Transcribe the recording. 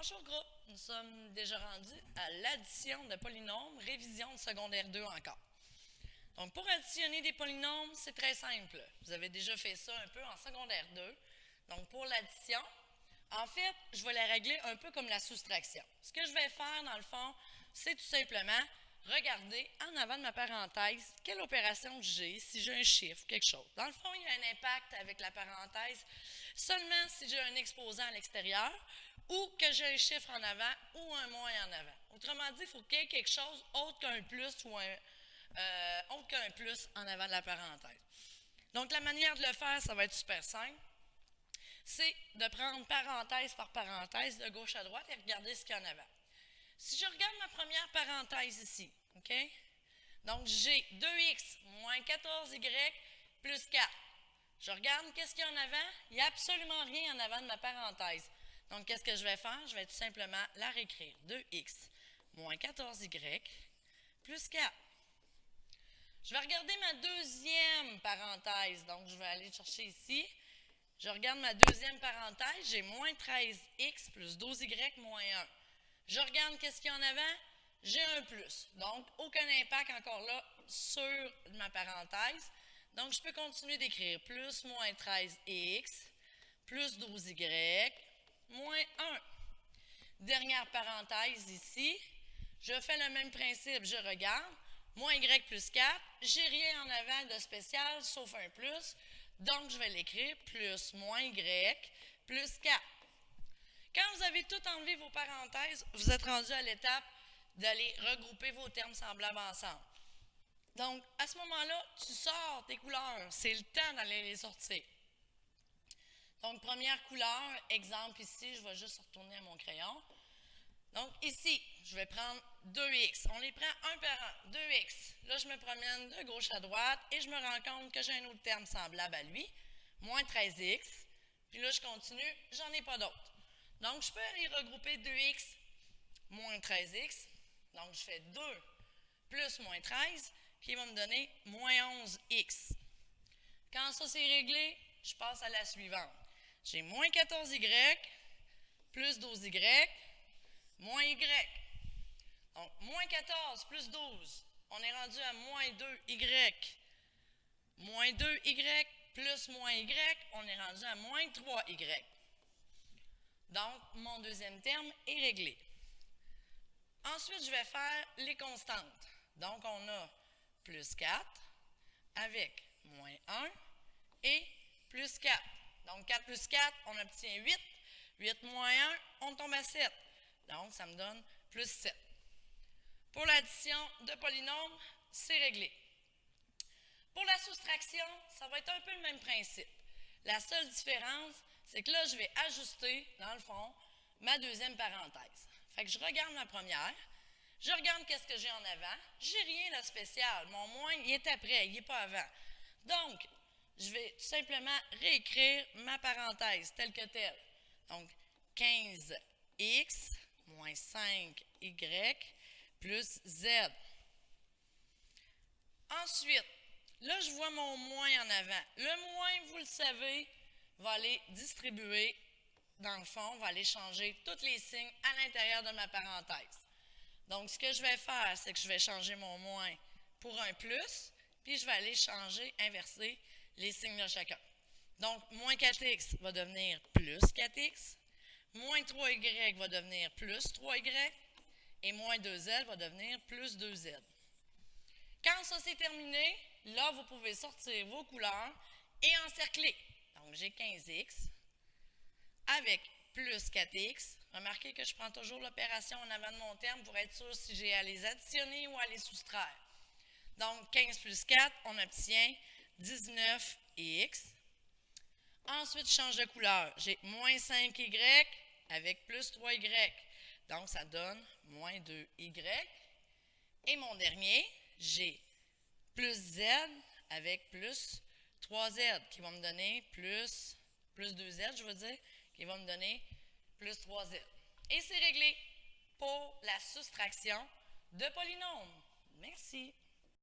Bonjour groupe, nous sommes déjà rendus à l'addition de polynômes, révision de secondaire 2 encore. Donc pour additionner des polynômes, c'est très simple. Vous avez déjà fait ça un peu en secondaire 2. Donc pour l'addition, en fait, je vais la régler un peu comme la soustraction. Ce que je vais faire dans le fond, c'est tout simplement regarder en avant de ma parenthèse quelle opération j'ai, si j'ai un chiffre, quelque chose. Dans le fond, il y a un impact avec la parenthèse seulement si j'ai un exposant à l'extérieur ou que j'ai un chiffre en avant ou un moins en avant. Autrement dit, il faut qu'il y ait quelque chose autre qu'un plus ou autre qu'un plus en avant de la parenthèse. Donc, la manière de le faire, ça va être super simple. C'est de prendre parenthèse par parenthèse de gauche à droite et regarder ce qu'il y a en avant. Si je regarde ma première parenthèse ici, OK? Donc, j'ai 2x moins 14y plus 4. Je regarde qu'est-ce qu'il y a en avant. Il n'y a absolument rien en avant de ma parenthèse. Donc, qu'est-ce que je vais faire? Je vais tout simplement la réécrire. 2x moins 14y plus 4. Je vais regarder ma deuxième parenthèse. Donc, je vais aller chercher ici. Je regarde ma deuxième parenthèse. J'ai moins 13x plus 12y moins 1. Je regarde qu'est-ce qu'il y a en avant. J'ai un plus. Donc, aucun impact encore là sur ma parenthèse. Donc, je peux continuer d'écrire plus moins 13x plus 12y moins 1. Dernière parenthèse ici. Je fais le même principe. Je regarde. Moins y plus 4. J'ai rien en avant de spécial sauf un plus. Donc, je vais l'écrire plus moins y plus 4. Quand vous avez tout enlevé vos parenthèses, vous êtes rendu à l'étape d'aller regrouper vos termes semblables ensemble. Donc, à ce moment-là, tu sors tes couleurs. C'est le temps d'aller les sortir. Donc, première couleur, exemple ici, je vais juste retourner à mon crayon. Donc, ici, je vais prendre 2x. On les prend un par un. 2x. Là, je me promène de gauche à droite et je me rends compte que j'ai un autre terme semblable à lui. Moins 13x. Puis là, je continue. J'en ai pas d'autres. Donc, je peux aller regrouper 2x moins 13x. Donc, je fais 2 plus moins 13, qui va me donner moins 11x. Quand ça c'est réglé, je passe à la suivante. J'ai moins 14y plus 12y moins y. Donc, moins 14 plus 12, on est rendu à moins 2y. Moins 2y plus moins y, on est rendu à moins 3y. Donc, mon deuxième terme est réglé. Ensuite, je vais faire les constantes. Donc, on a plus 4 avec moins 1 et plus 4. Donc, 4 plus 4, on obtient 8. 8 moins 1, on tombe à 7. Donc, ça me donne plus 7. Pour l'addition de polynômes, c'est réglé. Pour la soustraction, ça va être un peu le même principe. La seule différence, c'est que là, je vais ajuster, dans le fond, ma deuxième parenthèse. Fait que je regarde ma première, je regarde qu'est-ce que j'ai en avant, j'ai rien de spécial. Mon moins, il est après, il n'est pas avant. Donc, je vais tout simplement réécrire ma parenthèse telle que telle. Donc, 15x moins 5y plus z. Ensuite, là, je vois mon moins en avant. Le moins, vous le savez, va aller distribuer, dans le fond, va aller changer tous les signes à l'intérieur de ma parenthèse. Donc, ce que je vais faire, c'est que je vais changer mon moins pour un plus, puis je vais aller changer, inverser les signes de chacun. Donc, moins 4x va devenir plus 4x, moins 3y va devenir plus 3y, et moins 2z va devenir plus 2z. Quand ça c'est terminé, là, vous pouvez sortir vos couleurs et encercler. Donc, j'ai 15x avec plus 4x. Remarquez que je prends toujours l'opération en avant de mon terme pour être sûr si j'ai à les additionner ou à les soustraire. Donc, 15 plus 4, on obtient 19x. Ensuite, je change de couleur. J'ai moins 5y avec plus 3y. Donc, ça donne moins 2y. Et mon dernier, j'ai plus z avec plus 3z qui va me donner plus 2z, je veux dire, qui va me donner plus 3z. Et c'est réglé pour la soustraction de polynômes. Merci.